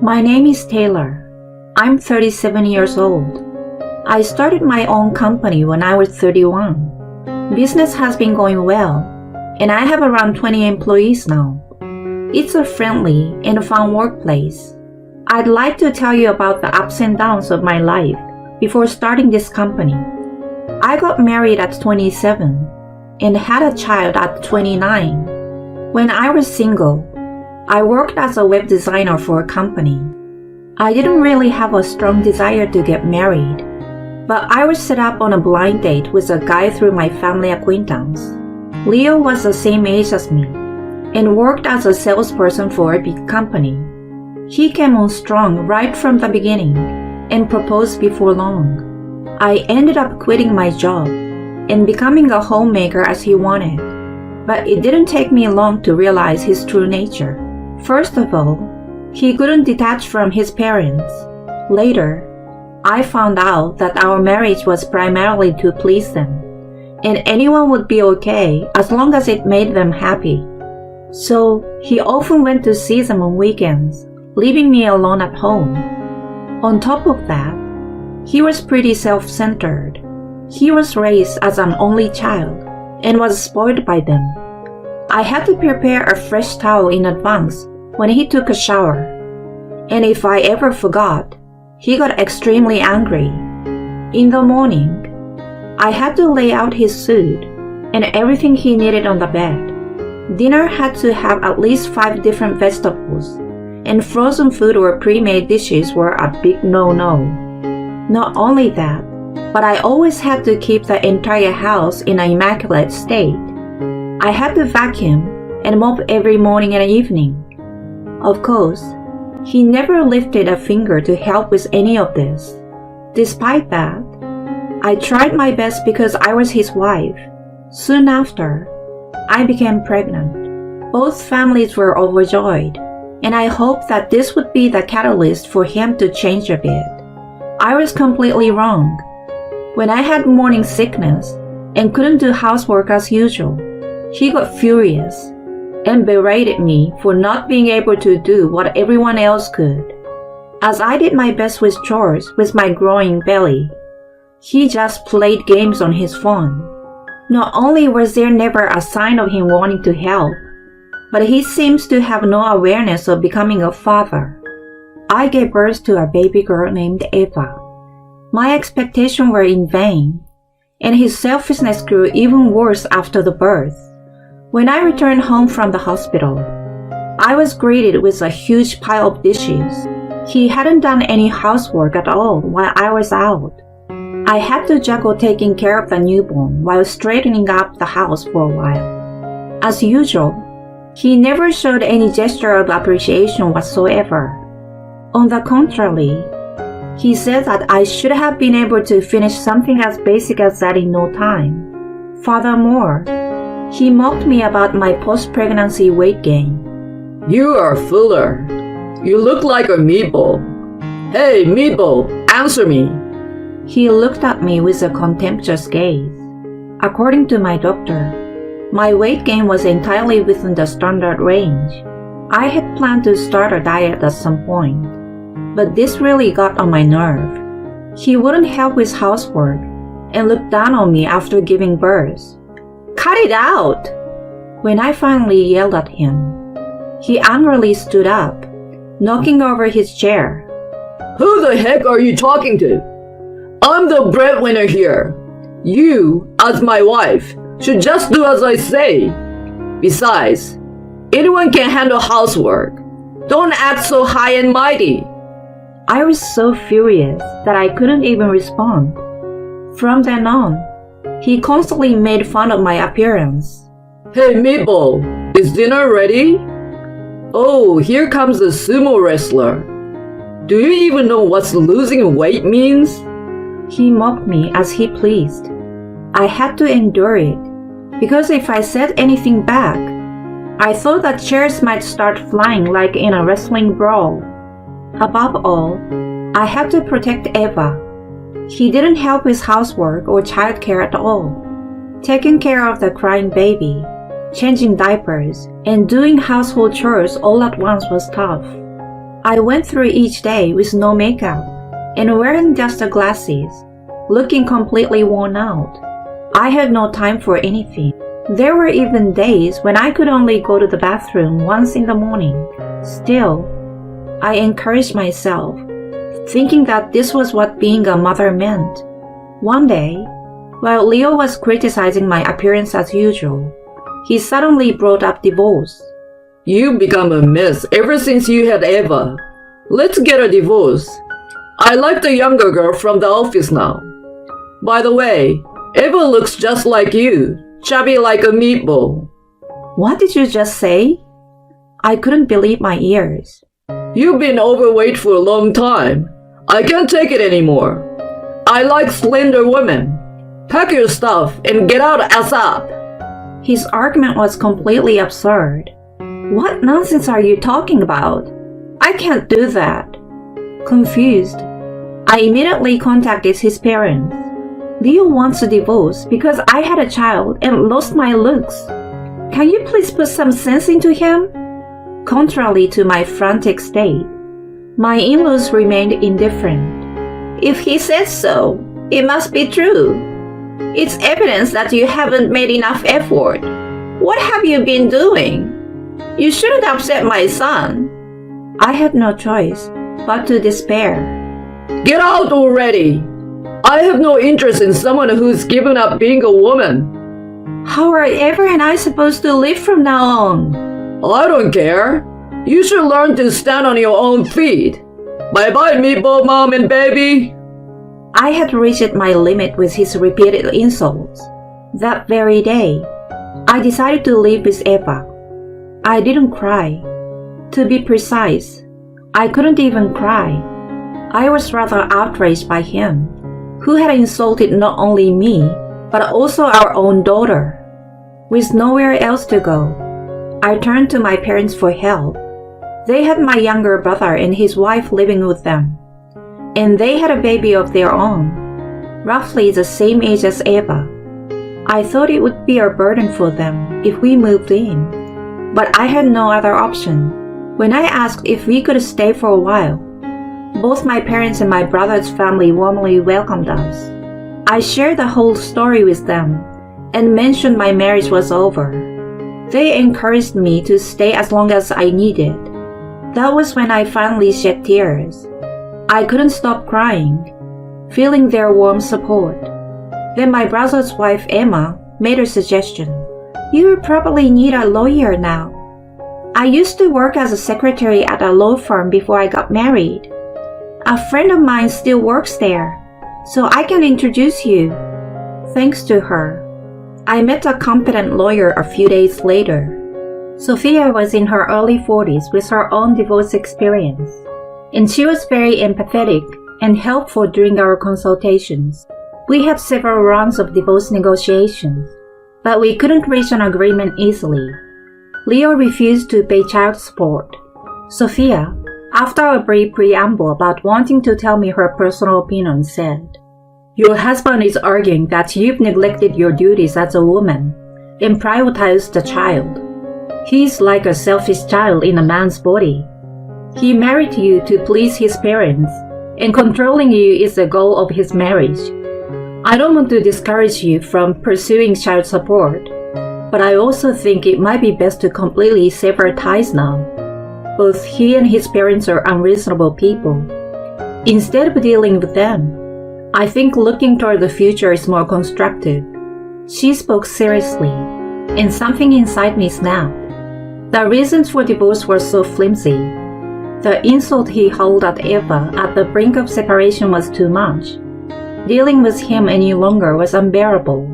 My name is Taylor. I'm 37 years old. I started my own company when I was 31. Business has been going well, and I have around 20 employees now. It's a friendly and fun workplace. I'd like to tell you about the ups and downs of my life before starting this company. I got married at 27 and had a child at 29. When I was single, I worked as a web designer for a company. I didn't really have a strong desire to get married, but I was set up on a blind date with a guy through my family acquaintance. Leo was the same age as me and worked as a salesperson for a big company. He came on strong right from the beginning and proposed before long. I ended up quitting my job and becoming a homemaker as he wanted, but it didn't take me long to realize his true nature. First of all, he couldn't detach from his parents. Later, I found out that our marriage was primarily to please them, and anyone would be okay as long as it made them happy. So he often went to see them on weekends, leaving me alone at home. On top of that, he was pretty self-centered. He was raised as an only child and was spoiled by them. I had to prepare a fresh towel in advance when he took a shower, and if I ever forgot, he got extremely angry. In the morning, I had to lay out his suit and everything he needed on the bed. Dinner had to have at least 5 different vegetables, and frozen food or pre-made dishes were a big no-no. Not only that, but I always had to keep the entire house in an immaculate state. I had to vacuum and mop every morning and evening. Of course, he never lifted a finger to help with any of this. Despite that, I tried my best because I was his wife. Soon after, I became pregnant. Both families were overjoyed, and I hoped that this would be the catalyst for him to change a bit. I was completely wrong. When I had morning sickness and couldn't do housework as usual, he got furious and berated me for not being able to do what everyone else could. As I did my best with chores with my growing belly, he just played games on his phone. Not only was there never a sign of him wanting to help, but he seems to have no awareness of becoming a father. I gave birth to a baby girl named Eva. My expectations were in vain, and his selfishness grew even worse after the birth. When I returned home from the hospital, I was greeted with a huge pile of dishes. He hadn't done any housework at all while I was out. I had to juggle taking care of the newborn while straightening up the house for a while. As usual, he never showed any gesture of appreciation whatsoever. On the contrary, he said that I should have been able to finish something as basic as that in no time. Furthermore, he mocked me about my post-pregnancy weight gain. You are fuller. You look like a meatball. Hey, meatball, answer me. He looked at me with a contemptuous gaze. According to my doctor, my weight gain was entirely within the standard range. I had planned to start a diet at some point, but this really got on my nerve. He wouldn't help with housework and looked down on me after giving birth. Cut it out! When I finally yelled at him, he angrily stood up, knocking over his chair. Who the heck are you talking to? I'm the breadwinner here. You, as my wife, should just do as I say. Besides, anyone can handle housework. Don't act so high and mighty. I was so furious that I couldn't even respond. From then on, he constantly made fun of my appearance. Hey, meatball, is dinner ready? Oh, here comes the sumo wrestler. Do you even know what losing weight means? He mocked me as he pleased. I had to endure it, because if I said anything back, I thought that chairs might start flying like in a wrestling brawl. Above all, I had to protect Eva. He didn't help with housework or childcare at all. Taking care of the crying baby, changing diapers, and doing household chores all at once was tough. I went through each day with no makeup and wearing just the glasses, looking completely worn out. I had no time for anything. There were even days when I could only go to the bathroom once in the morning. Still, I encouraged myself, thinking that this was what being a mother meant. One day, while Leo was criticizing my appearance as usual, he suddenly brought up divorce. "You've become a mess ever since you had Eva. Let's get a divorce. I like the younger girl from the office now. By the way, Eva looks just like you, chubby like a meatball." What did you just say? I couldn't believe my ears. "You've been overweight for a long time. I can't take it anymore. I like slender women. Pack your stuff and get out ASAP." His argument was completely absurd. What nonsense are you talking about? I can't do that. Confused, I immediately contacted his parents. Leo wants a divorce because I had a child and lost my looks. Can you please put some sense into him? Contrary to my frantic state, my in-laws remained indifferent. If he says so, it must be true. It's evidence that you haven't made enough effort. What have you been doing? You shouldn't upset my son. I had no choice but to despair. "Get out already! I have no interest in someone who's given up being a woman." How are Eva and I supposed to live from now on? "I don't care. You should learn to stand on your own feet. Bye-bye, meatball mom and baby." I had reached my limit with his repeated insults. That very day, I decided to live with Eva. I didn't cry. To be precise, I couldn't even cry. I was rather outraged by him, who had insulted not only me, but also our own daughter. With nowhere else to go, I turned to my parents for help. They had my younger brother and his wife living with them, and they had a baby of their own, roughly the same age as Eva. I thought it would be a burden for them if we moved in, but I had no other option. When I asked if we could stay for a while, both my parents and my brother's family warmly welcomed us. I shared the whole story with them and mentioned my marriage was over. They encouraged me to stay as long as I needed. That was when I finally shed tears. I couldn't stop crying, feeling their warm support. Then my brother's wife Emma made a suggestion. "You will probably need a lawyer now. I used to work as a secretary at a law firm before I got married. A friend of mine still works there, so I can introduce you." Thanks to her, I met a competent lawyer a few days later. Sophia was in her early 40s with her own divorce experience, and she was very empathetic and helpful during our consultations. We had several rounds of divorce negotiations, but we couldn't reach an agreement easily. Leo refused to pay child support. Sophia, after a brief preamble about wanting to tell me her personal opinion, said, "Your husband is arguing that you've neglected your duties as a woman and prioritized the child. He's like a selfish child in a man's body. He married you to please his parents, and controlling you is the goal of his marriage. I don't want to discourage you from pursuing child support, but I also think it might be best to completely sever ties now. Both he and his parents are unreasonable people. Instead of dealing with them, I think looking toward the future is more constructive." She spoke seriously, and something inside me snapped. The reasons for divorce were so flimsy. The insult he hurled at Eva at the brink of separation was too much. Dealing with him any longer was unbearable.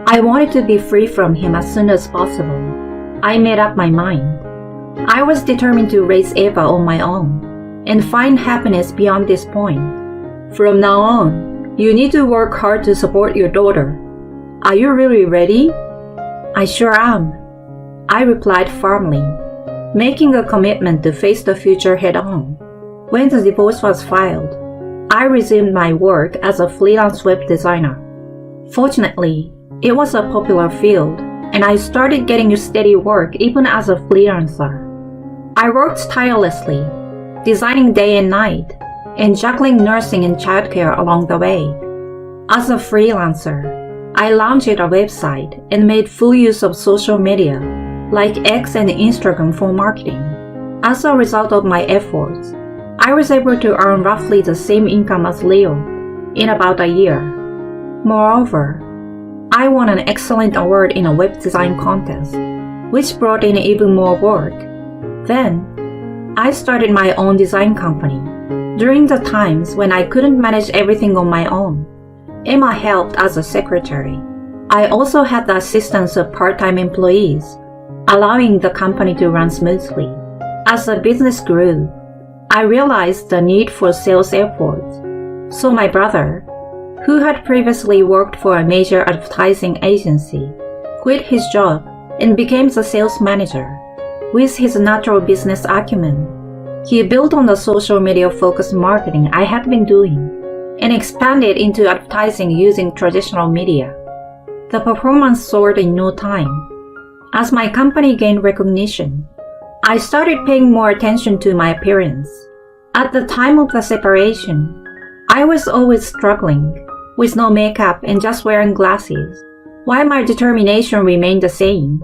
I wanted to be free from him as soon as possible. I made up my mind. I was determined to raise Eva on my own and find happiness beyond this point. From now on, you need to work hard to support your daughter. Are you really ready? I sure am, I replied firmly, making a commitment to face the future head-on. When the divorce was filed, I resumed my work as a freelance web designer. Fortunately, it was a popular field, and I started getting steady work even as a freelancer. I worked tirelessly, designing day and night, and juggling nursing and childcare along the way. As a freelancer, I launched a website and made full use of social media, like X and Instagram for marketing. As a result of my efforts, I was able to earn roughly the same income as Leo in about a year. Moreover, I won an excellent award in a web design contest, which brought in even more work. Then, I started my own design company. During the times when I couldn't manage everything on my own, Emma helped as a secretary. I also had the assistance of part-time employees, allowing the company to run smoothly. As the business grew, I realized the need for sales efforts. So my brother, who had previously worked for a major advertising agency, quit his job and became the sales manager. With his natural business acumen, he built on the social media-focused marketing I had been doing and expanded into advertising using traditional media. The performance soared in no time. As my company gained recognition, I started paying more attention to my appearance. At the time of the separation, I was always struggling, with no makeup and just wearing glasses, while my determination remained the same.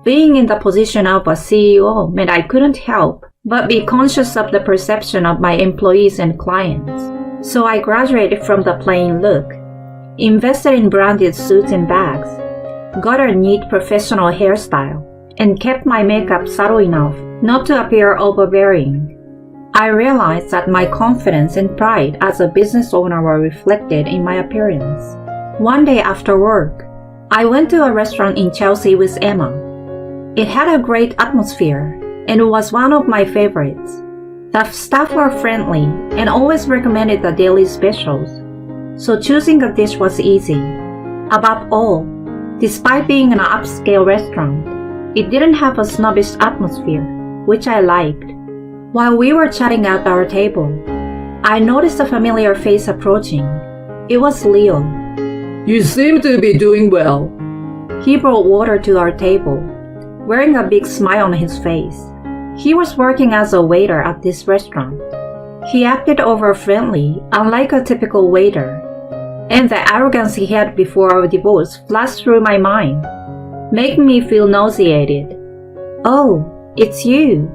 Being in the position of a CEO meant I couldn't help but be conscious of the perception of my employees and clients. So I graduated from the plain look, invested in branded suits and bags, got a neat professional hairstyle, and kept my makeup subtle enough not to appear overbearing. I realized that my confidence and pride as a business owner were reflected in my appearance. One day after work, I went to a restaurant in Chelsea with Emma. It had a great atmosphere and was one of my favorites. The staff were friendly and always recommended the daily specials, so choosing a dish was easy. Above all, despite being an upscale restaurant, it didn't have a snobbish atmosphere, which I liked. While we were chatting at our table, I noticed a familiar face approaching. It was Leo. You seem to be doing well. He brought water to our table, wearing a big smile on his face. He was working as a waiter at this restaurant. He acted over-friendly, unlike a typical waiter, and the arrogance he had before our divorce flashed through my mind, making me feel nauseated. "Oh, it's you.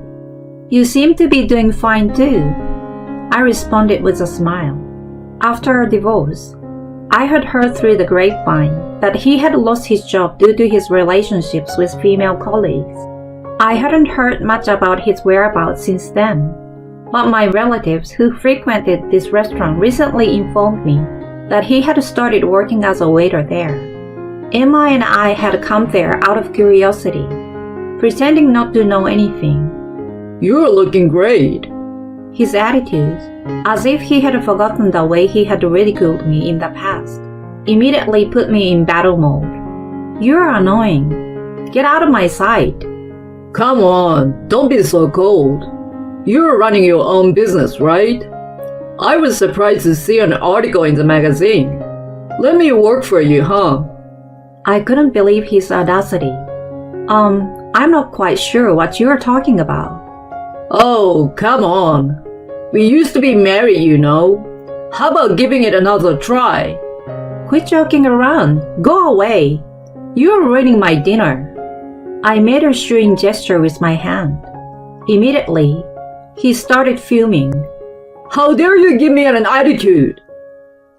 You seem to be doing fine too," I responded with a smile. After our divorce, I had heard through the grapevine that he had lost his job due to his relationships with female colleagues. I hadn't heard much about his whereabouts since then, but my relatives who frequented this restaurant recently informed me that he had started working as a waiter there. Emma and I had come there out of curiosity, pretending not to know anything. You're looking great. His attitude, as if he had forgotten the way he had ridiculed me in the past, immediately put me in battle mode. "You're annoying. Get out of my sight." Come on, don't be so cold. You're running your own business, right? I was surprised to see an article in the magazine. Let me work for you, huh? I couldn't believe his audacity. I'm not quite sure what you're talking about. Oh, come on. We used to be married, you know. How about giving it another try? Quit joking around. Go away. You're ruining my dinner. I made a shooing gesture with my hand. Immediately, he started fuming. How dare you give me an attitude?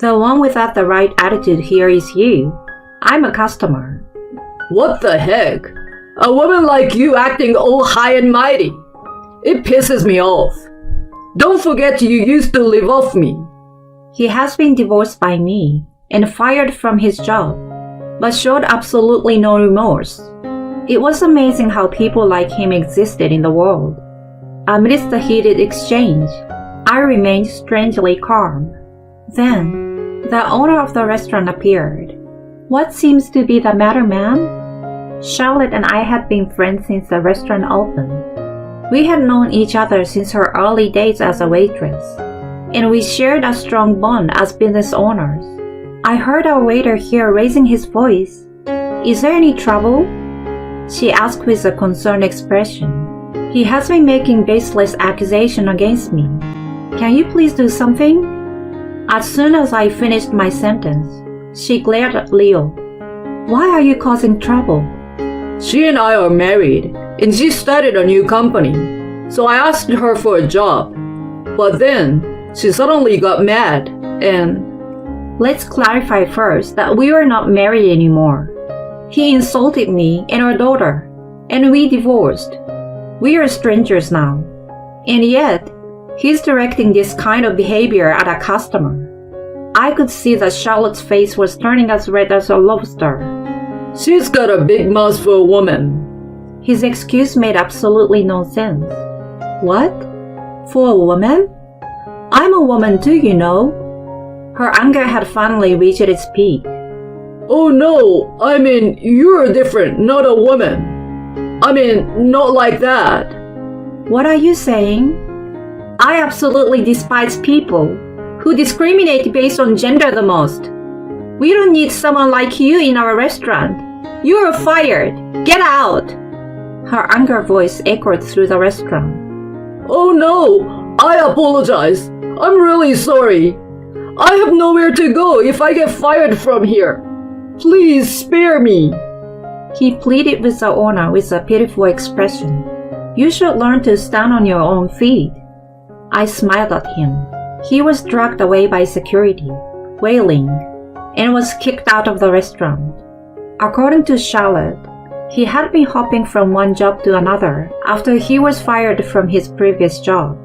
The one without the right attitude here is you. I'm a customer. What the heck? A woman like you acting all high and mighty. It pisses me off. Don't forget you used to live off me. He has been divorced by me and fired from his job, but showed absolutely no remorse. It was amazing how people like him existed in the world. Amidst the heated exchange, I remained strangely calm. Then, the owner of the restaurant appeared. "What seems to be the matter, ma'am?" Charlotte and I had been friends since the restaurant opened. We had known each other since her early days as a waitress, and we shared a strong bond as business owners. I heard our waiter here raising his voice. "Is there any trouble?" she asked with a concerned expression. He has been making baseless accusations against me. Can you please do something? As soon as I finished my sentence, she glared at Leo. Why are you causing trouble? She and I are married, and she started a new company. So I asked her for a job. But then, she suddenly got mad, and... Let's clarify first that we are not married anymore. He insulted me and our daughter, and we divorced. We are strangers now. And yet, he's directing this kind of behavior at a customer. I could see that Charlotte's face was turning as red as a lobster. She's got a big mouth for a woman. His excuse made absolutely no sense. What? For a woman? I'm a woman too, you know. Her anger had finally reached its peak. Oh no, I mean, you're different, not a woman. I mean, not like that. What are you saying? I absolutely despise people who discriminate based on gender the most. We don't need someone like you in our restaurant. You are fired. Get out. Her anger voice echoed through the restaurant. Oh no, I apologize. I'm really sorry. I have nowhere to go if I get fired from here. Please spare me. He pleaded with the owner with a pitiful expression. You should learn to stand on your own feet. I smiled at him. He was dragged away by security, wailing, and was kicked out of the restaurant. According to Charlotte, he had been hopping from one job to another after he was fired from his previous job.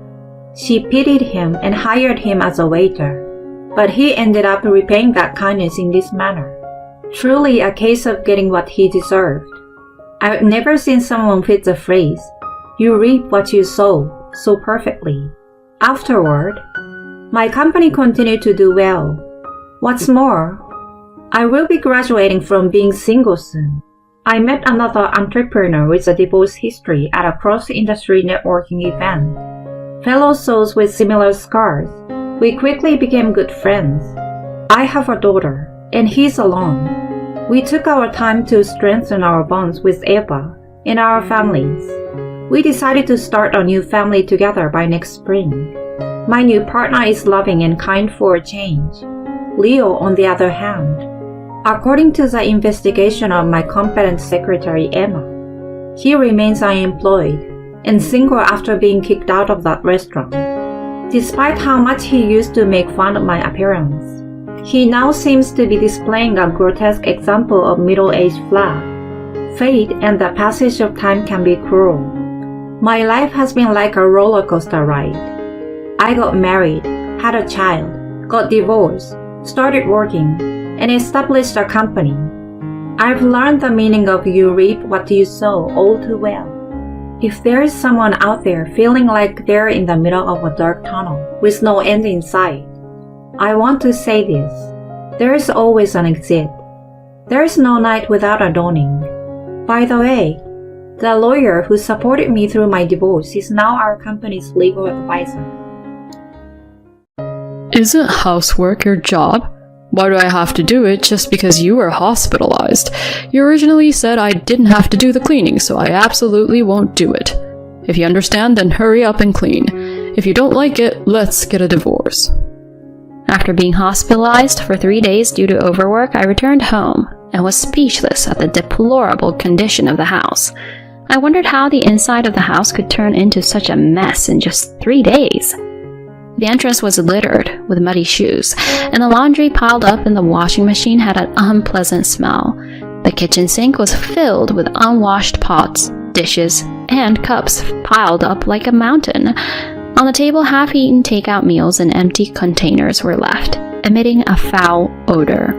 She pitied him and hired him as a waiter, but he ended up repaying that kindness in this manner. Truly a case of getting what he deserved. I've never seen someone fit the phrase, "You reap what you sow," so perfectly. Afterward, my company continued to do well. What's more, I will be graduating from being single soon. I met another entrepreneur with a divorce history at a cross-industry networking event. Fellow souls with similar scars, we quickly became good friends. I have a daughter, and he's alone. We took our time to strengthen our bonds with Eva and our families. We decided to start a new family together by next spring. My new partner is loving and kind for a change. Leo, on the other hand, according to the investigation of my competent secretary Emma, he remains unemployed and single after being kicked out of that restaurant. Despite how much he used to make fun of my appearance, he now seems to be displaying a grotesque example of middle-aged flat. Fate and the passage of time can be cruel. My life has been like a roller coaster ride. I got married, had a child, got divorced, started working, and established a company. I've learned the meaning of you reap what you sow all too well. If there is someone out there feeling like they're in the middle of a dark tunnel with no end in sight, I want to say this. There is always an exit. There is no night without a dawning. By the way, the lawyer who supported me through my divorce is now our company's legal advisor. Isn't housework your job? Why do I have to do it just because you were hospitalized? You originally said I didn't have to do the cleaning, so I absolutely won't do it. If you understand, then hurry up and clean. If you don't like it, let's get a divorce. After being hospitalized for 3 days due to overwork, I returned home and was speechless at the deplorable condition of the house. I wondered how the inside of the house could turn into such a mess in just 3 days. The entrance was littered with muddy shoes, and the laundry piled up in the washing machine had an unpleasant smell. The kitchen sink was filled with unwashed pots, dishes, and cups piled up like a mountain. On the table, half-eaten takeout meals in empty containers were left, emitting a foul odor.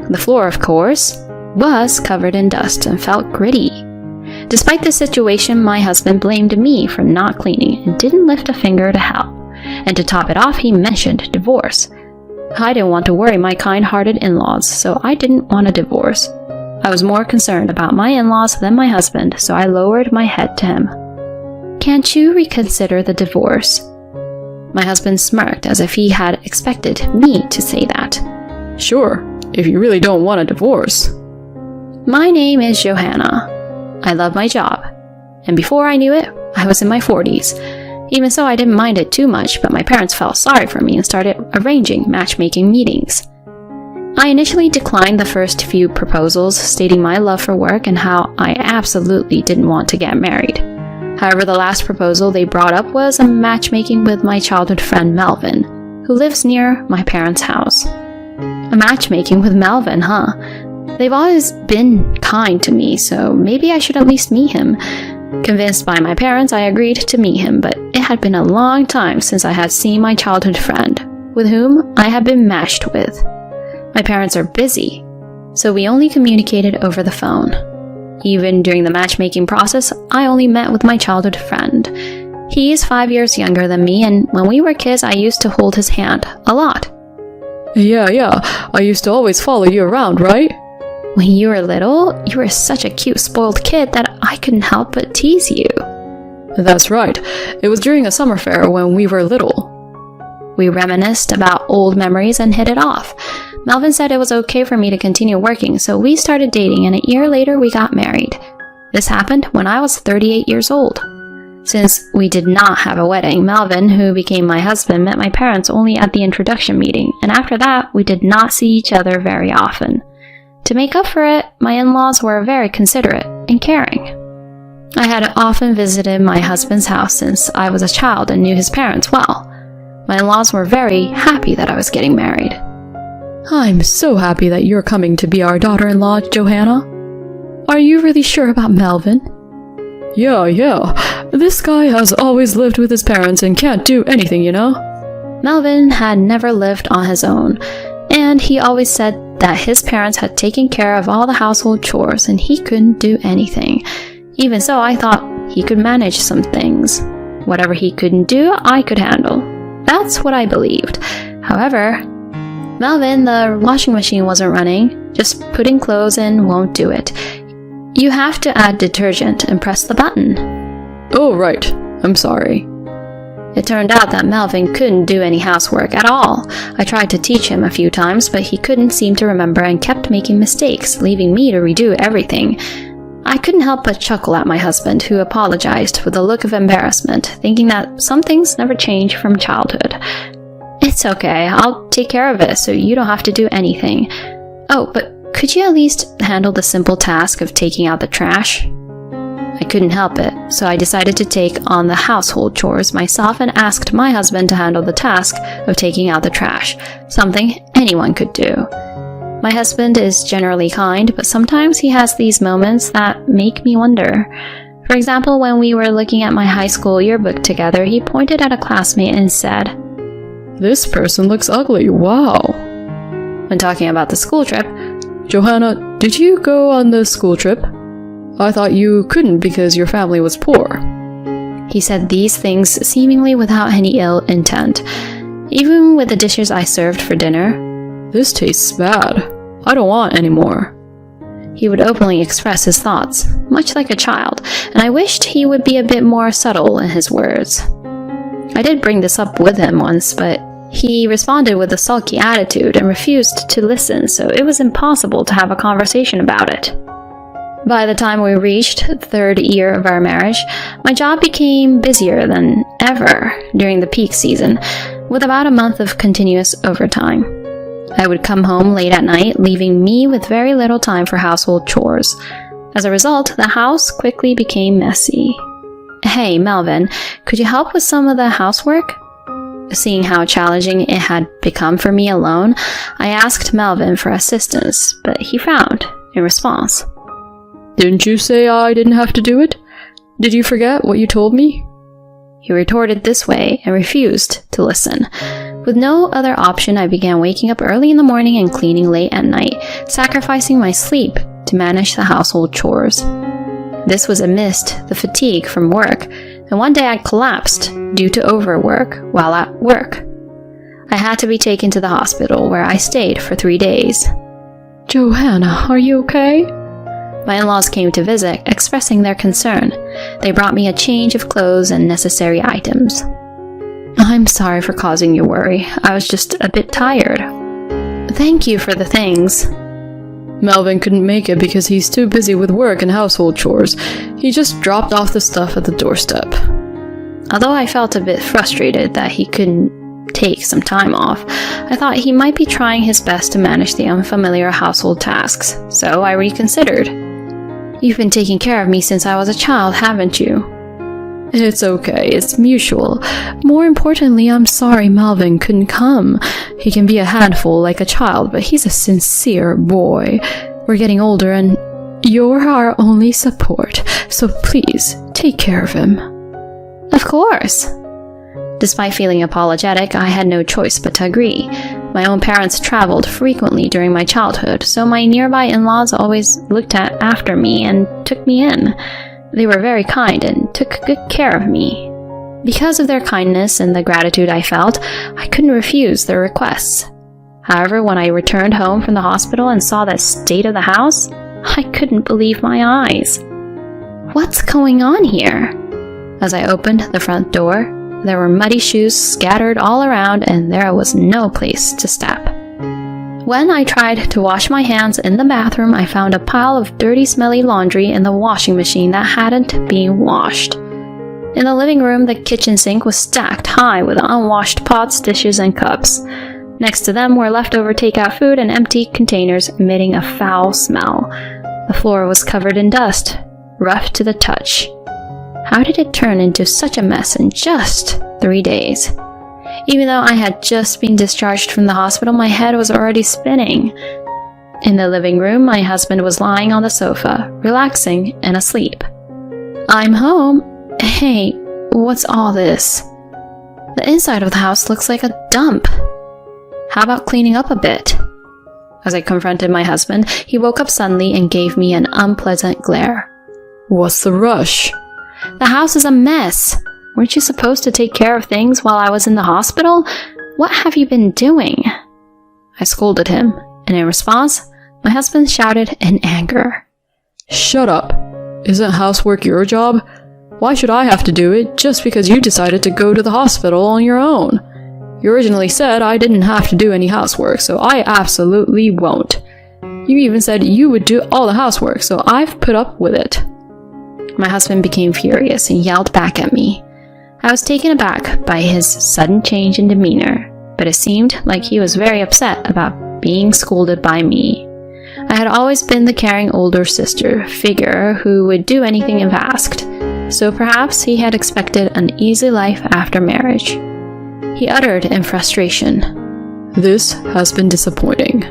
The floor, of course, was covered in dust and felt gritty. Despite the situation, my husband blamed me for not cleaning and didn't lift a finger to help. And to top it off, he mentioned divorce. I didn't want to worry my kind-hearted in-laws, so I didn't want a divorce. I was more concerned about my in-laws than my husband, so I lowered my head to him. Can't you reconsider the divorce? My husband smirked as if he had expected me to say that. Sure, if you really don't want a divorce. My name is Johanna. I love my job. And before I knew it, I was in my 40s. Even so, I didn't mind it too much, but my parents felt sorry for me and started arranging matchmaking meetings. I initially declined the first few proposals, stating my love for work and how I absolutely didn't want to get married. However, the last proposal they brought up was a matchmaking with my childhood friend Melvin, who lives near my parents' house. A matchmaking with Melvin, huh? They've always been kind to me, so maybe I should at least meet him. Convinced by my parents, I agreed to meet him, but it had been a long time since I had seen my childhood friend, with whom I had been matched with. My parents are busy, so we only communicated over the phone. Even during the matchmaking process, I only met with my childhood friend. He is 5 years younger than me, and when we were kids, I used to hold his hand a lot. Yeah, I used to always follow you around, right? When you were little, you were such a cute, spoiled kid that I couldn't help but tease you. That's right. It was during a summer fair when we were little. We reminisced about old memories and hit it off. Melvin said it was okay for me to continue working, so we started dating, and a year later we got married. This happened when I was 38 years old. Since we did not have a wedding, Melvin, who became my husband, met my parents only at the introduction meeting, and after that, we did not see each other very often. To make up for it, my in-laws were very considerate and caring. I had often visited my husband's house since I was a child and knew his parents well. My in-laws were very happy that I was getting married. I'm so happy that you're coming to be our daughter-in-law, Johanna. Are you really sure about Melvin? Yeah. This guy has always lived with his parents and can't do anything, you know? Melvin had never lived on his own, and he always said that his parents had taken care of all the household chores and he couldn't do anything. Even so, I thought he could manage some things. Whatever he couldn't do, I could handle. That's what I believed. However, Melvin, the washing machine wasn't running. Just putting clothes in won't do it. You have to add detergent and press the button. Oh, right. I'm sorry. It turned out that Melvin couldn't do any housework at all. I tried to teach him a few times, but he couldn't seem to remember and kept making mistakes, leaving me to redo everything. I couldn't help but chuckle at my husband, who apologized with a look of embarrassment, thinking that some things never change from childhood. It's okay, I'll take care of it so you don't have to do anything. Oh, but could you at least handle the simple task of taking out the trash? I couldn't help it, so I decided to take on the household chores myself and asked my husband to handle the task of taking out the trash, something anyone could do. My husband is generally kind, but sometimes he has these moments that make me wonder. For example, when we were looking at my high school yearbook together, he pointed at a classmate and said, "This person looks ugly, wow." When talking about the school trip, Johanna, did you go on the school trip? I thought you couldn't because your family was poor. He said these things seemingly without any ill intent. Even with the dishes I served for dinner, "This tastes bad. I don't want any more." He would openly express his thoughts, much like a child, and I wished he would be a bit more subtle in his words. I did bring this up with him once, but he responded with a sulky attitude and refused to listen, so it was impossible to have a conversation about it. By the time we reached the 3rd year of our marriage, my job became busier than ever during the peak season, with about a month of continuous overtime. I would come home late at night, leaving me with very little time for household chores. As a result, the house quickly became messy. "Hey, Melvin, could you help with some of the housework?" Seeing how challenging it had become for me alone, I asked Melvin for assistance, but he frowned in response. "Didn't you say I didn't have to do it? Did you forget what you told me?" He retorted this way and refused to listen. With no other option, I began waking up early in the morning and cleaning late at night, sacrificing my sleep to manage the household chores. This was amidst the fatigue from work, and one day I collapsed due to overwork while at work. I had to be taken to the hospital, where I stayed for 3 days. "Johanna, are you okay?" My in-laws came to visit, expressing their concern. They brought me a change of clothes and necessary items. "I'm sorry for causing you worry. I was just a bit tired." "Thank you for the things." Melvin couldn't make it because he's too busy with work and household chores. He just dropped off the stuff at the doorstep. Although I felt a bit frustrated that he couldn't take some time off, I thought he might be trying his best to manage the unfamiliar household tasks, so I reconsidered. You've been taking care of me since I was a child, haven't you? It's okay, it's mutual. More importantly, I'm sorry Melvin couldn't come. He can be a handful like a child, but he's a sincere boy. We're getting older and you're our only support, so please take care of him. Of course. Despite feeling apologetic, I had no choice but to agree. My own parents traveled frequently during my childhood, so my nearby in-laws always looked after me and took me in. They were very kind and took good care of me. Because of their kindness and the gratitude I felt, I couldn't refuse their requests. However, when I returned home from the hospital and saw the state of the house, I couldn't believe my eyes. What's going on here? As I opened the front door, there were muddy shoes scattered all around and there was no place to step. When I tried to wash my hands in the bathroom, I found a pile of dirty, smelly laundry in the washing machine that hadn't been washed. In the living room, the kitchen sink was stacked high with unwashed pots, dishes, and cups. Next to them were leftover takeout food and empty containers emitting a foul smell. The floor was covered in dust, rough to the touch. How did it turn into such a mess in just 3 days? Even though I had just been discharged from the hospital, my head was already spinning. In the living room, my husband was lying on the sofa, relaxing and asleep. I'm home. Hey, what's all this? The inside of the house looks like a dump. How about cleaning up a bit? As I confronted my husband, he woke up suddenly and gave me an unpleasant glare. What's the rush? The house is a mess. Weren't you supposed to take care of things while I was in the hospital? What have you been doing? I scolded him, and in response, my husband shouted in anger. Shut up. Isn't housework your job? Why should I have to do it just because you decided to go to the hospital on your own? You originally said I didn't have to do any housework, so I absolutely won't. You even said you would do all the housework, so I've put up with it. My husband became furious and yelled back at me. I was taken aback by his sudden change in demeanor, but it seemed like he was very upset about being scolded by me. I had always been the caring older sister figure who would do anything if asked, so perhaps he had expected an easy life after marriage. He uttered in frustration, "This has been disappointing."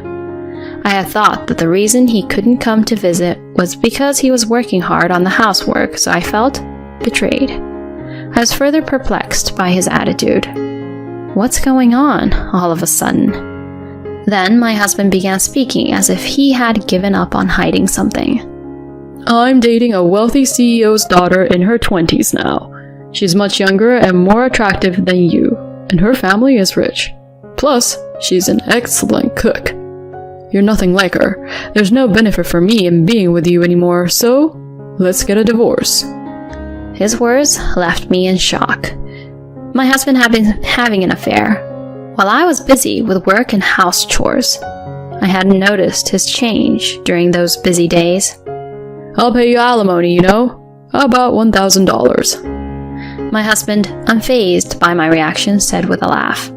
I had thought that the reason he couldn't come to visit was because he was working hard on the housework, so I felt betrayed. I was further perplexed by his attitude. What's going on all of a sudden? Then my husband began speaking as if he had given up on hiding something. I'm dating a wealthy CEO's daughter in her 20s now. She's much younger and more attractive than you, and her family is rich. Plus, she's an excellent cook. You're nothing like her. There's no benefit for me in being with you anymore, so let's get a divorce. His words left me in shock. My husband had been having an affair, while I was busy with work and house chores. I hadn't noticed his change during those busy days. I'll pay you alimony, you know? About $1,000. My husband, unfazed by my reaction, said with a laugh,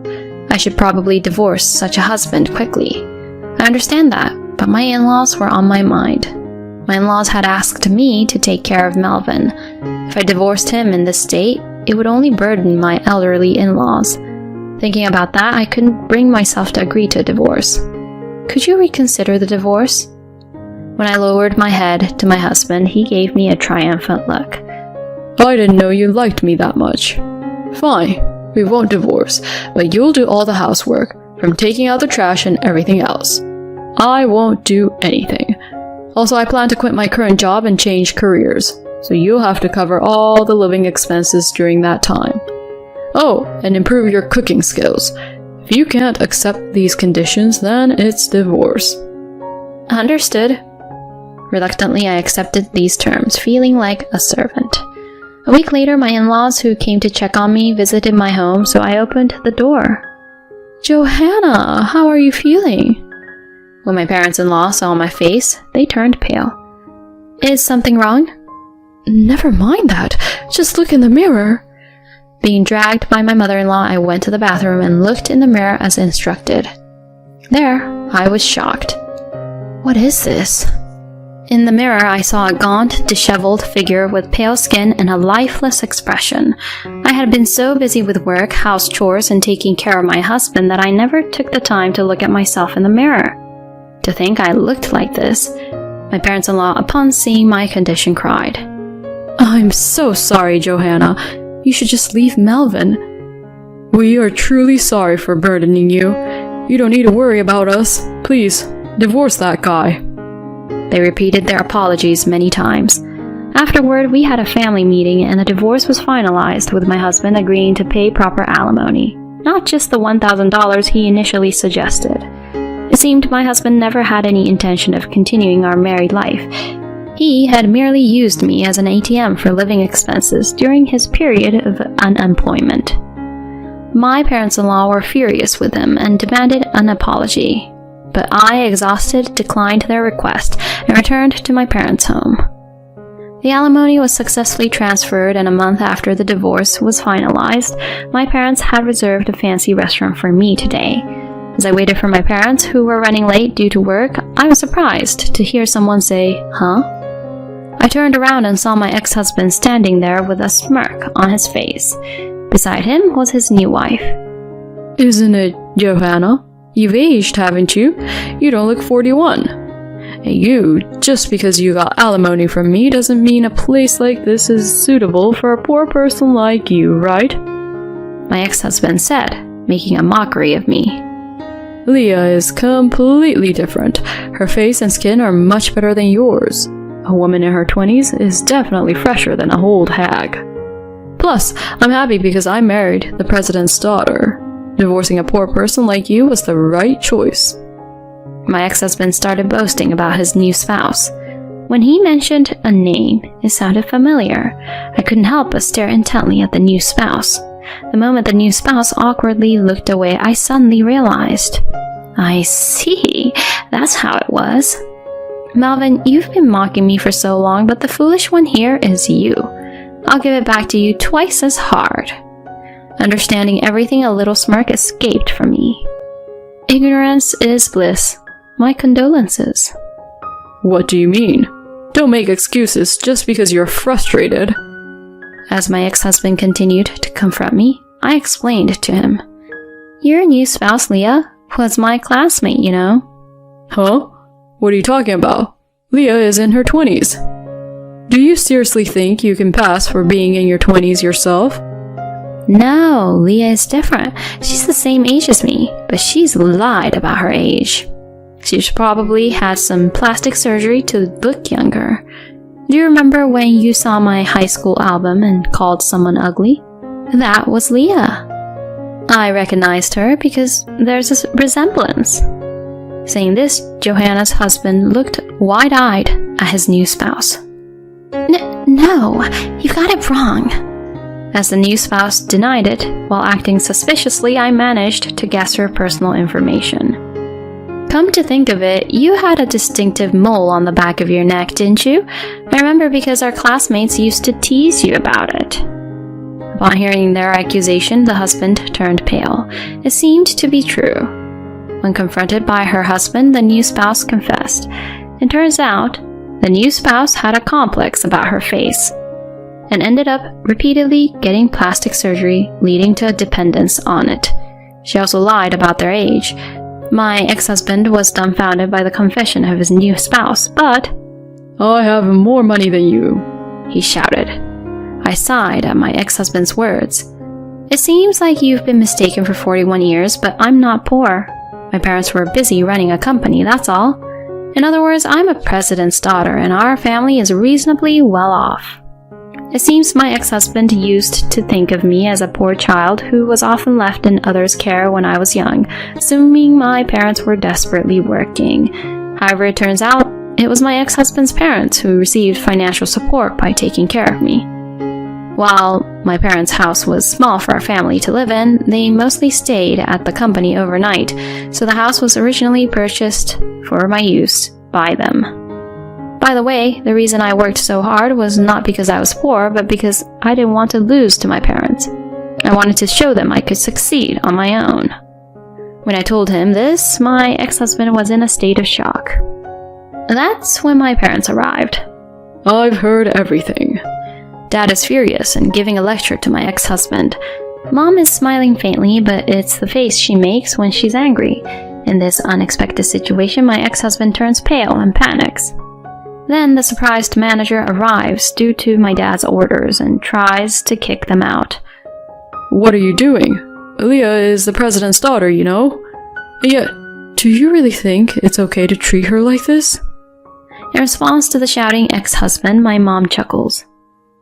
I should probably divorce such a husband quickly. I understand that, but my in-laws were on my mind. My in-laws had asked me to take care of Melvin. If I divorced him in this state, it would only burden my elderly in-laws. Thinking about that, I couldn't bring myself to agree to a divorce. Could you reconsider the divorce? When I lowered my head to my husband, he gave me a triumphant look. I didn't know you liked me that much. Fine, we won't divorce, but you'll do all the housework, from taking out the trash and everything else. I won't do anything. Also, I plan to quit my current job and change careers, so you'll have to cover all the living expenses during that time. Oh, and improve your cooking skills. If you can't accept these conditions, then it's divorce. Understood. Reluctantly, I accepted these terms, feeling like a servant. A week later, my in-laws who came to check on me visited my home, so I opened the door. Johanna, how are you feeling? When my parents-in-law saw my face, they turned pale. Is something wrong? Never mind that. Just look in the mirror. Being dragged by my mother-in-law, I went to the bathroom and looked in the mirror as instructed. There, I was shocked. What is this? In the mirror, I saw a gaunt, disheveled figure with pale skin and a lifeless expression. I had been so busy with work, house chores, and taking care of my husband that I never took the time to look at myself in the mirror. To think I looked like this, my parents-in-law, upon seeing my condition, cried. I'm so sorry, Johanna. You should just leave Melvin. We are truly sorry for burdening you. You don't need to worry about us. Please, divorce that guy. They repeated their apologies many times. Afterward, we had a family meeting and the divorce was finalized, with my husband agreeing to pay proper alimony, not just the $1,000 he initially suggested. It seemed my husband never had any intention of continuing our married life. He had merely used me as an ATM for living expenses during his period of unemployment. My parents-in-law were furious with him and demanded an apology, but I, exhausted, declined their request and returned to my parents' home. The alimony was successfully transferred, and a month after the divorce was finalized, my parents had reserved a fancy restaurant for me today. As I waited for my parents, who were running late due to work, I was surprised to hear someone say, "Huh?" I turned around and saw my ex-husband standing there with a smirk on his face. Beside him was his new wife. Isn't it, Johanna? You've aged, haven't you? You don't look 41. And you, just because you got alimony from me doesn't mean a place like this is suitable for a poor person like you, right? My ex-husband said, making a mockery of me. Leah is completely different. Her face and skin are much better than yours. A woman in her 20s is definitely fresher than a old hag. Plus, I'm happy because I married the president's daughter. Divorcing a poor person like you was the right choice. My ex-husband started boasting about his new spouse. When he mentioned a name, it sounded familiar. I couldn't help but stare intently at the new spouse. The moment the new spouse awkwardly looked away, I suddenly realized. I see, that's how it was. Melvin, you've been mocking me for so long, but the foolish one here is you. I'll give it back to you twice as hard. Understanding everything, a little smirk escaped from me. Ignorance is bliss. My condolences. What do you mean? Don't make excuses just because you're frustrated. As my ex-husband continued to confront me, I explained to him. Your new spouse, Leah, was my classmate, you know. Huh? What are you talking about? Leah is in her 20s. Do you seriously think you can pass for being in your 20s yourself? No, Leah is different. She's the same age as me, but she's lied about her age. She's probably had some plastic surgery to look younger. Do you remember when you saw my high school album and called someone ugly? That was Leah. I recognized her because there's a resemblance. Saying this, Johanna's husband looked wide-eyed at his new spouse. No, you've got it wrong. As the new spouse denied it, while acting suspiciously, I managed to guess her personal information. Come to think of it, you had a distinctive mole on the back of your neck, didn't you? I remember because our classmates used to tease you about it. Upon hearing their accusation, the husband turned pale. It seemed to be true. When confronted by her husband, the new spouse confessed. It turns out, the new spouse had a complex about her face and ended up repeatedly getting plastic surgery, leading to a dependence on it. She also lied about their age. My ex-husband was dumbfounded by the confession of his new spouse, but I have more money than you, he shouted. I sighed at my ex-husband's words. It seems like you've been mistaken for 41 years, but I'm not poor. My parents were busy running a company, that's all. In other words, I'm a president's daughter, and our family is reasonably well off. It seems my ex-husband used to think of me as a poor child who was often left in others' care when I was young, assuming my parents were desperately working. However, it turns out it was my ex-husband's parents who received financial support by taking care of me. While my parents' house was small for our family to live in, they mostly stayed at the company overnight, so the house was originally purchased for my use by them. By the way, the reason I worked so hard was not because I was poor, but because I didn't want to lose to my parents. I wanted to show them I could succeed on my own. When I told him this, my ex-husband was in a state of shock. That's when my parents arrived. I've heard everything. Dad is furious and giving a lecture to my ex-husband. Mom is smiling faintly, but it's the face she makes when she's angry. In this unexpected situation, my ex-husband turns pale and panics. Then the surprised manager arrives due to my dad's orders and tries to kick them out. What are you doing? Aaliyah is the president's daughter, you know? And yet, do you really think it's okay to treat her like this? In response to the shouting ex-husband, my mom chuckles.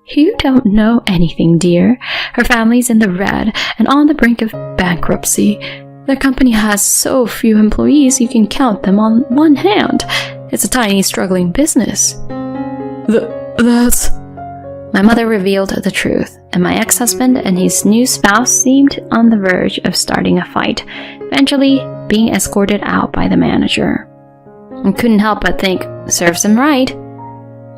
You don't know anything, dear. Her family's in the red and on the brink of bankruptcy. Their company has so few employees you can count them on one hand. It's a tiny, struggling business. That's... My mother revealed the truth, and my ex-husband and his new spouse seemed on the verge of starting a fight, eventually being escorted out by the manager. I couldn't help but think, serves him right.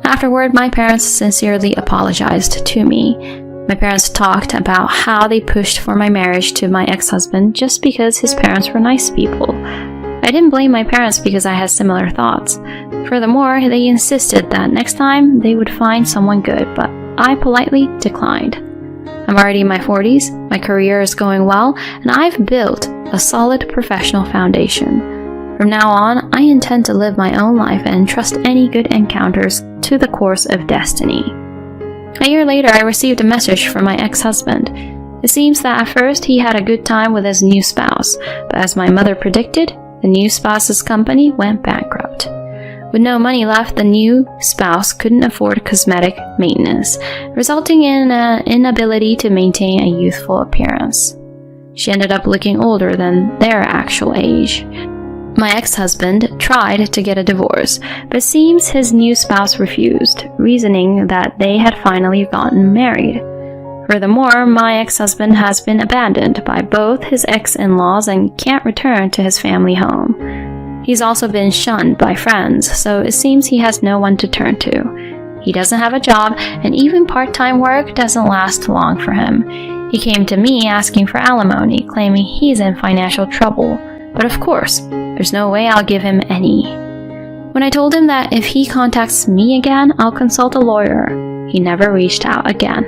Afterward, my parents sincerely apologized to me. My parents talked about how they pushed for my marriage to my ex-husband just because his parents were nice people. I didn't blame my parents because I had similar thoughts. Furthermore, they insisted that next time they would find someone good, but I politely declined. I'm already in my 40s, my career is going well, and I've built a solid professional foundation. From now on, I intend to live my own life and trust any good encounters to the course of destiny. A year later, I received a message from my ex-husband. It seems that at first he had a good time with his new spouse, but as my mother predicted, the new spouse's company went bankrupt. With no money left, the new spouse couldn't afford cosmetic maintenance, resulting in an inability to maintain a youthful appearance. She ended up looking older than their actual age. My ex-husband tried to get a divorce, but it seems his new spouse refused, reasoning that they had finally gotten married. Furthermore, my ex-husband has been abandoned by both his ex-in-laws and can't return to his family home. He's also been shunned by friends, so it seems he has no one to turn to. He doesn't have a job, and even part-time work doesn't last long for him. He came to me asking for alimony, claiming he's in financial trouble. But of course, there's no way I'll give him any. When I told him that if he contacts me again, I'll consult a lawyer, he never reached out again.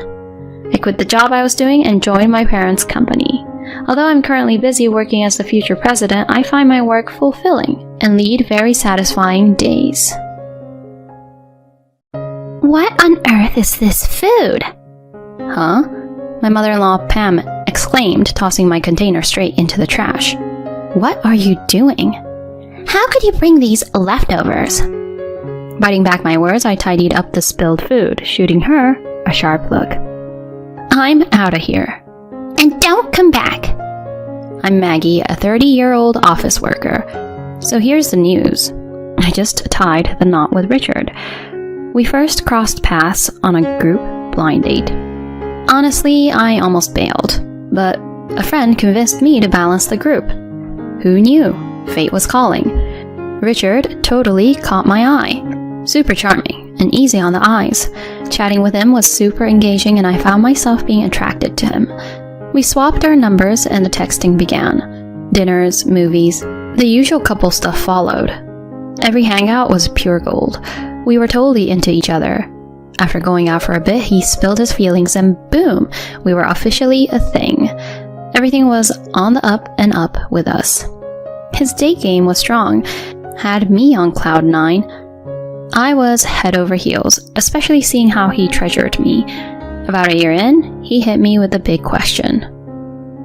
I quit the job I was doing and joined my parents' company. Although I'm currently busy working as the future president, I find my work fulfilling and lead very satisfying days. What on earth is this food? Huh? My mother-in-law Pam exclaimed, tossing my container straight into the trash. What are you doing? How could you bring these leftovers? Biting back my words, I tidied up the spilled food, shooting her a sharp look. I'm out of here. And don't come back. I'm Maggie, a 30-year-old office worker. So here's the news. I just tied the knot with Richard. We first crossed paths on a group blind date. Honestly, I almost bailed, but a friend convinced me to balance the group. Who knew? Fate was calling. Richard totally caught my eye. Super charming and easy on the eyes. Chatting with him was super engaging and I found myself being attracted to him. We swapped our numbers and the texting began. Dinners, movies, the usual couple stuff followed. Every hangout was pure gold. We were totally into each other. After going out for a bit, he spilled his feelings and boom, we were officially a thing. Everything was on the up and up with us. His date game was strong, had me on cloud 9. I was head over heels, especially seeing how he treasured me. About a year in, he hit me with a big question.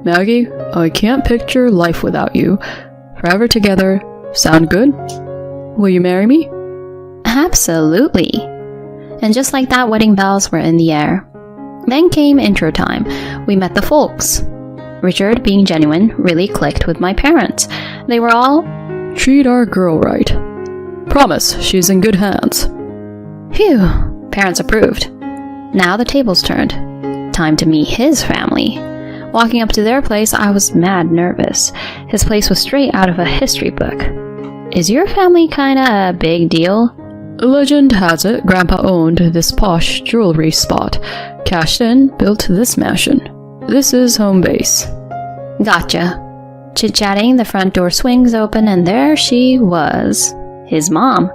Maggie, I can't picture life without you. Forever together. Sound good? Will you marry me? Absolutely. And just like that, wedding bells were in the air. Then came intro time. We met the folks. Richard, being genuine, really clicked with my parents. They were all, Treat our girl right. Promise, she's in good hands. Phew, parents approved. Now the tables turned. time to meet his family. Walking up to their place, I was mad nervous. His place was straight out of a history book. Is your family kinda a big deal? Legend has it Grandpa owned this posh jewelry spot. Cashed in, built this mansion. This is home base. Gotcha. Chit-chatting, the front door swings open and there she was. His mom.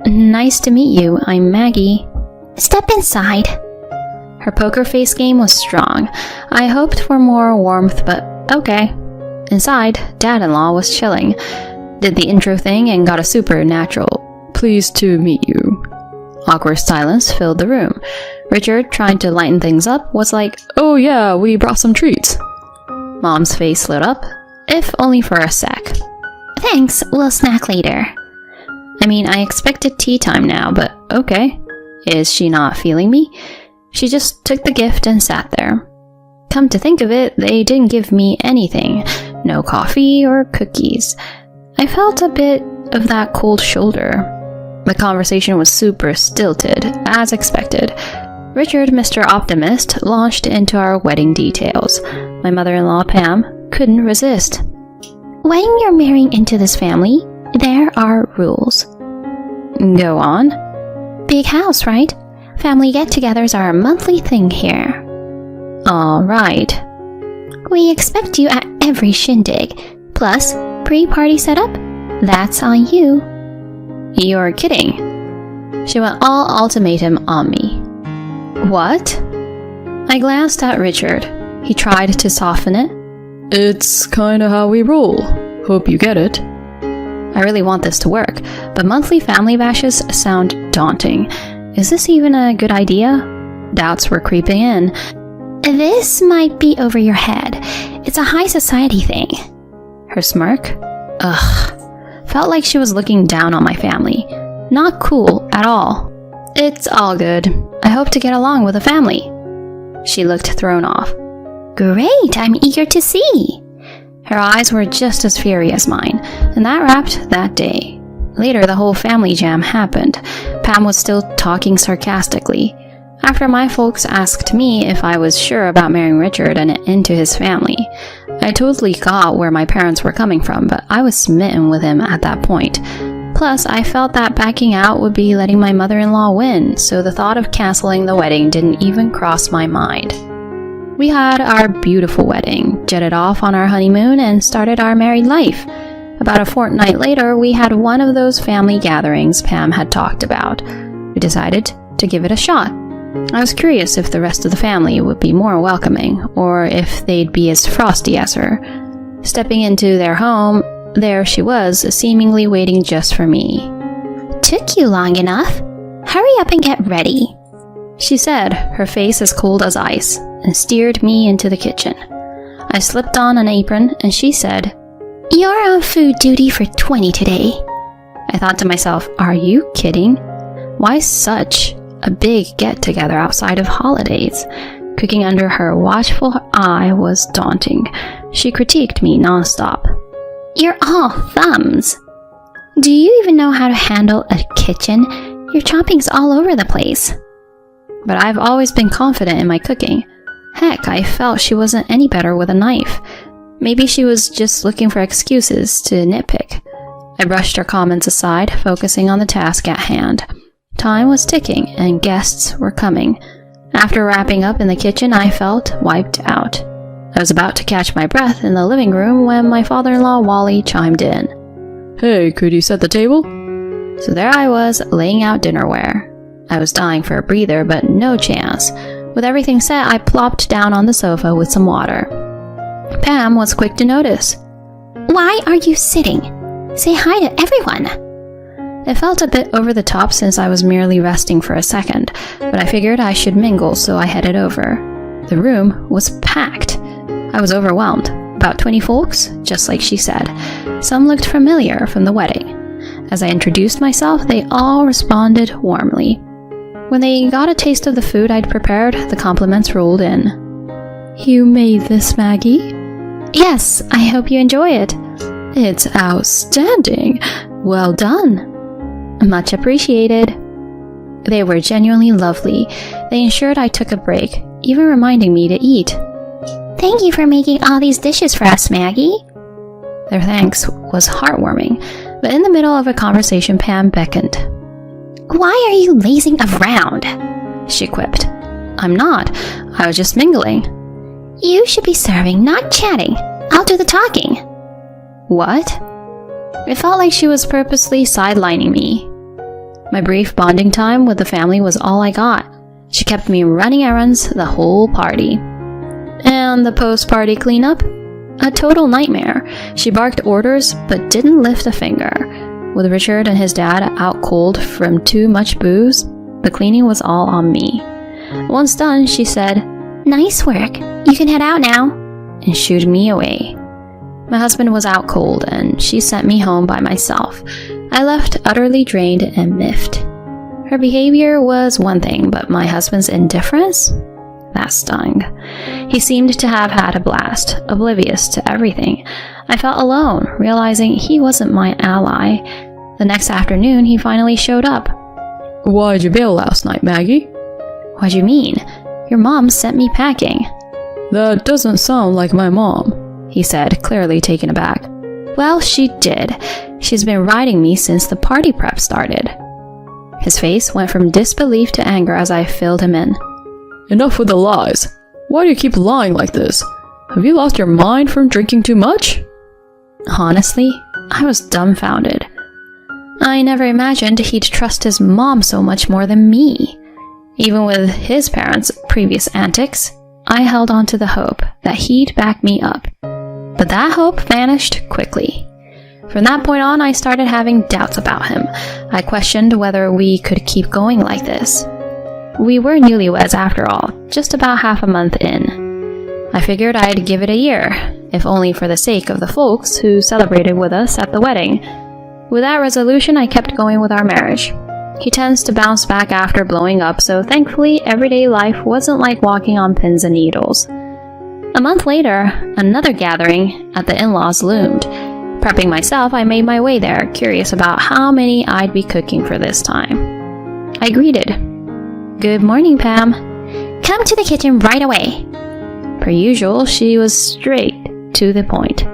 Nice to meet you, I'm Maggie. Step inside. Her poker face game was strong. I hoped for more warmth, but okay. Inside, Dad-in-law was chilling. Did the intro thing and got a supernatural Pleased to meet you. awkward silence filled the room. Richard, trying to lighten things up, was like, Oh yeah, we brought some treats. Mom's face lit up, if only for a sec. Thanks, we'll snack later. I mean, I expected tea time now, but okay. Is she not feeling me? She just took the gift and sat there. Come to think of it, they didn't give me anything. No coffee or cookies. I felt a bit of that cold shoulder. The conversation was super stilted, as expected. Richard, Mr. Optimist, launched into our wedding details. My mother-in-law, Pam, couldn't resist. When you're marrying into this family, there are rules. Go on. Big house, right? Family get-togethers are a monthly thing here. All right. We expect you at every shindig. Plus, pre-party setup? That's on you. You're kidding. She went all ultimatum on me. What? I glanced at Richard. He tried to soften it. It's kinda how we roll. Hope you get it. I really want this to work, but monthly family bashes sound daunting. Is this even a good idea? Doubts were creeping in. This might be over your head. It's a high society thing. Her smirk? Ugh. Felt like she was looking down on my family. Not cool at all. It's all good. I hope to get along with the family. She looked thrown off. Great, I'm eager to see. Her eyes were just as fiery as mine, and that wrapped that day. Later, the whole family jam happened. Pam was still talking sarcastically. After my folks asked me if I was sure about marrying Richard and into his family, I totally got where my parents were coming from, but I was smitten with him at that point. Plus, I felt that backing out would be letting my mother-in-law win, so the thought of canceling the wedding didn't even cross my mind. We had our beautiful wedding, jetted off on our honeymoon, and started our married life. About a fortnight later, we had one of those family gatherings Pam had talked about. We decided to give it a shot. I was curious if the rest of the family would be more welcoming, or if they'd be as frosty as her. Stepping into their home, there she was, seemingly waiting just for me. Took you long enough. Hurry up and get ready, she said, her face as cold as ice, and steered me into the kitchen. I slipped on an apron, and she said, You're on food duty for 20 today. I thought to myself, are you kidding? Why such a big get-together outside of holidays? Cooking under her watchful eye was daunting. She critiqued me nonstop. You're all thumbs. Do you even know how to handle a kitchen? Your chopping's all over the place. But I've always been confident in my cooking. Heck, I felt she wasn't any better with a knife. Maybe she was just looking for excuses to nitpick. I brushed her comments aside, focusing on the task at hand. Time was ticking, and guests were coming. After wrapping up in the kitchen, I felt wiped out. I was about to catch my breath in the living room when my father-in-law Wally chimed in. Hey, could you set the table? So there I was, laying out dinnerware. I was dying for a breather, but no chance. With everything set, I plopped down on the sofa with some water. Pam was quick to notice. Why are you sitting? Say hi to everyone. It felt a bit over the top since I was merely resting for a second, but I figured I should mingle, so I headed over. The room was packed. I was overwhelmed. About 20 folks, just like she said. Some looked familiar from the wedding. As I introduced myself, they all responded warmly. When they got a taste of the food I'd prepared, the compliments rolled in. You made this, Maggie? Yes, I hope you enjoy it. It's outstanding. Well done. Much appreciated. They were genuinely lovely. They ensured I took a break, even reminding me to eat. "Thank you for making all these dishes for us, Maggie." Their thanks was heartwarming, but in the middle of a conversation, Pam beckoned. "Why are you lazing around?" she quipped. "I'm not. I was just mingling." "You should be serving, not chatting. I'll do the talking." "What?" It felt like she was purposely sidelining me. My brief bonding time with the family was all I got. She kept me running errands the whole party. And the post-party cleanup? A total nightmare. She barked orders but didn't lift a finger. With Richard and his dad out cold from too much booze, the cleaning was all on me. Once done, she said, "Nice work. You can head out now," and shooed me away. My husband was out cold, and she sent me home by myself. I left utterly drained and miffed. Her behavior was one thing, but my husband's indifference? That stung. He seemed to have had a blast, oblivious to everything. I felt alone, realizing he wasn't my ally. The next afternoon, he finally showed up. Why'd you bail last night, Maggie? "What do you mean? Your mom sent me packing." That doesn't sound like my mom, he said, clearly taken aback. "Well, she did. She's been riding me since the party prep started." His face went from disbelief to anger as I filled him in. Enough with the lies. Why do you keep lying like this? Have you lost your mind from drinking too much? Honestly, I was dumbfounded. I never imagined he'd trust his mom so much more than me. Even with his parents' previous antics, I held on to the hope that he'd back me up. But that hope vanished quickly. From that point on, I started having doubts about him. I questioned whether we could keep going like this. We were newlyweds after all, just about half a month in. I figured I'd give it a year, if only for the sake of the folks who celebrated with us at the wedding. With that resolution, I kept going with our marriage. He tends to bounce back after blowing up, so thankfully everyday life wasn't like walking on pins and needles. A month later, another gathering at the in-laws loomed. Prepping myself, I made my way there, curious about how many I'd be cooking for this time. I greeted. "Good morning, Pam." "Come to the kitchen right away." Per usual, she was straight to the point.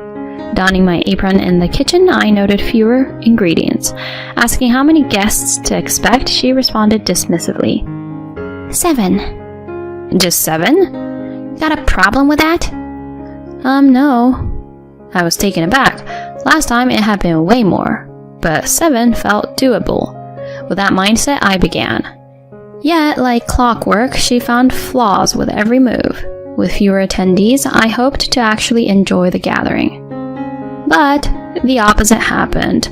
Donning my apron in the kitchen, I noted fewer ingredients. Asking how many guests to expect, she responded dismissively. 7. "Just 7? Got a problem with that?" No. I was taken aback. Last time it had been way more, but 7 felt doable. With that mindset, I began. Yet, like clockwork, she found flaws with every move. With fewer attendees, I hoped to actually enjoy the gathering. But the opposite happened.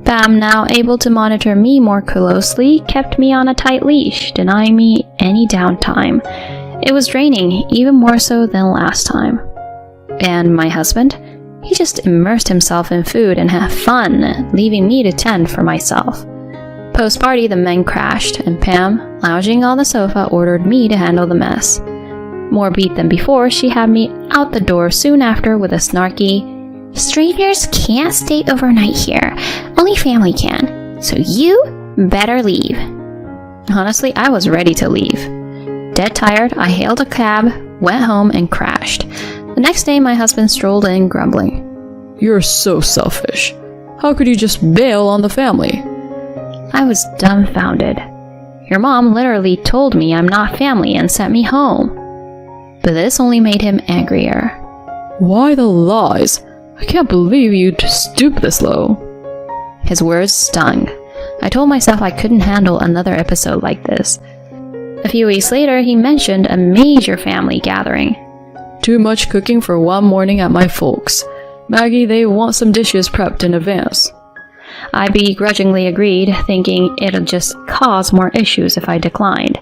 Pam, now able to monitor me more closely, kept me on a tight leash, denying me any downtime. It was draining, even more so than last time. And my husband? He just immersed himself in food and had fun, leaving me to tend for myself. Post-party, the men crashed, and Pam, lounging on the sofa, ordered me to handle the mess. More beat than before, she had me out the door soon after with a snarky, "Strangers can't stay overnight here. Only family can. So you better leave." Honestly, I was ready to leave. Dead tired, I hailed a cab, went home, and crashed. The next day, my husband strolled in, grumbling. You're so selfish. How could you just bail on the family? I was dumbfounded. Your mom literally told me I'm not family and sent me home. But this only made him angrier. Why the lies? I can't believe you'd stoop this low. His words stung. I told myself I couldn't handle another episode like this. A few weeks later, he mentioned a major family gathering. Too much cooking for one morning at my folks. Maggie, they want some dishes prepped in advance. I begrudgingly agreed, thinking it'd just cause more issues if I declined.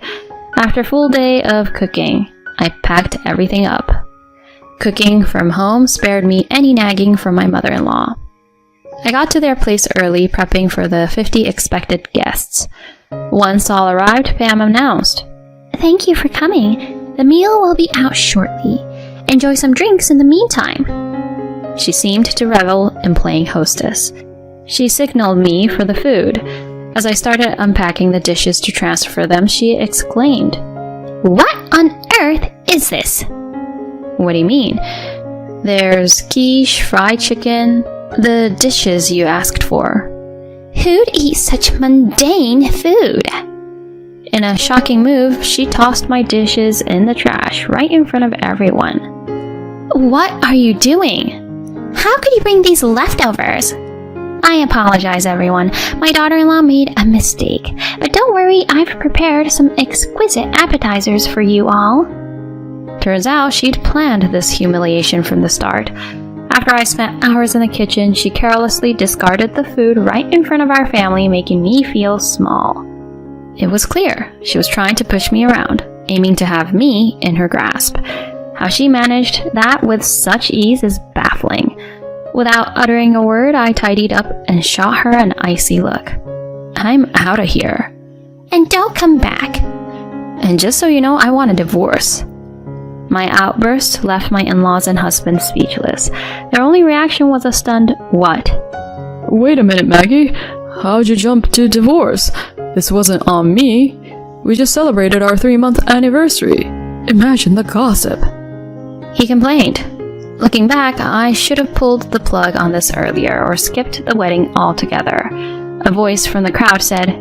After a full day of cooking, I packed everything up. Cooking from home spared me any nagging from my mother-in-law. I got to their place early, prepping for the 50 expected guests. Once all arrived, Pam announced, "Thank you for coming. The meal will be out shortly. Enjoy some drinks in the meantime." She seemed to revel in playing hostess. She signaled me for the food. As I started unpacking the dishes to transfer them, she exclaimed, "What on earth is this? What do you mean? There's quiche, fried chicken, the dishes you asked for. Who'd eat such mundane food? In a shocking move, she tossed my dishes in the trash right in front of everyone. What are you doing? How could you bring these leftovers? I apologize, everyone. My daughter-in-law made a mistake. But don't worry, I've prepared some exquisite appetizers for you all. Turns out she'd planned this humiliation from the start. After I spent hours in the kitchen, she carelessly discarded the food right in front of our family, making me feel small. It was clear she was trying to push me around, aiming to have me in her grasp. How she managed that with such ease is baffling. Without uttering a word, I tidied up and shot her an icy look. I'm out of here. And don't come back. And just so you know, I want a divorce. My outburst left my in-laws and husband speechless. Their only reaction was a stunned, "What?" "Wait a minute, Maggie. How'd you jump to divorce? This wasn't on me. We just celebrated our 3-month anniversary. Imagine the gossip." He complained. Looking back, I should have pulled the plug on this earlier or skipped the wedding altogether. A voice from the crowd said,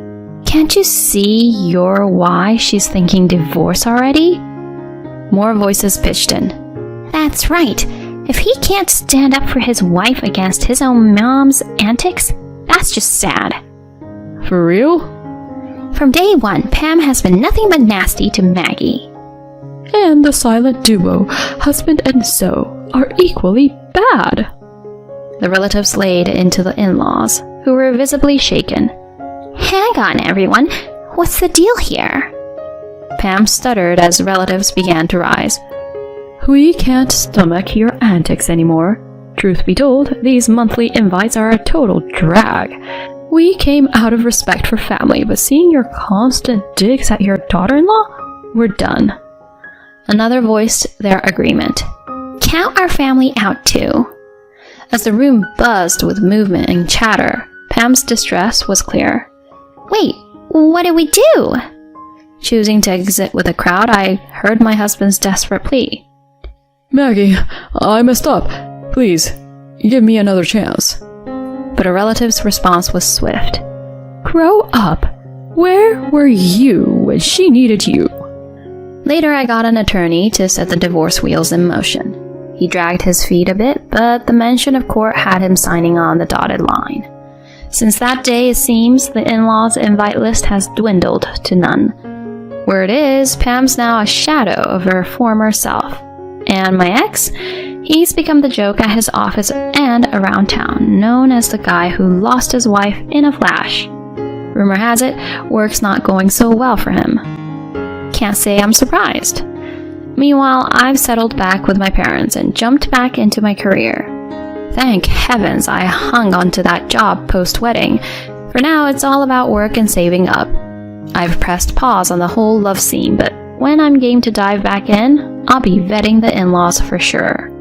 "Can't you see you're why she's thinking divorce already?" More voices pitched in. That's right. If he can't stand up for his wife against his own mom's antics, that's just sad. For real? From day one, Pam has been nothing but nasty to Maggie. And the silent duo, husband and so, are equally bad. The relatives laid into the in-laws, who were visibly shaken. Hang on, everyone. What's the deal here? Pam stuttered as relatives began to rise. We can't stomach your antics anymore. Truth be told, these monthly invites are a total drag. We came out of respect for family, but seeing your constant digs at your daughter-in-law? We're done. Another voiced their agreement. Count our family out too. As the room buzzed with movement and chatter, Pam's distress was clear. Wait, what do we do? Choosing to exit with the crowd, I heard my husband's desperate plea. Maggie, I messed up. Please, give me another chance. But a relative's response was swift. Grow up. Where were you when she needed you? Later, I got an attorney to set the divorce wheels in motion. He dragged his feet a bit, but the mention of court had him signing on the dotted line. Since that day, it seems the in-laws' invite list has dwindled to none. Word is, Pam's now a shadow of her former self. And my ex? He's become the joke at his office and around town, known as the guy who lost his wife in a flash. Rumor has it, work's not going so well for him. Can't say I'm surprised. Meanwhile, I've settled back with my parents and jumped back into my career. Thank heavens I hung onto that job post-wedding. For now, it's all about work and saving up. I've pressed pause on the whole love scene, but when I'm game to dive back in, I'll be vetting the in-laws for sure.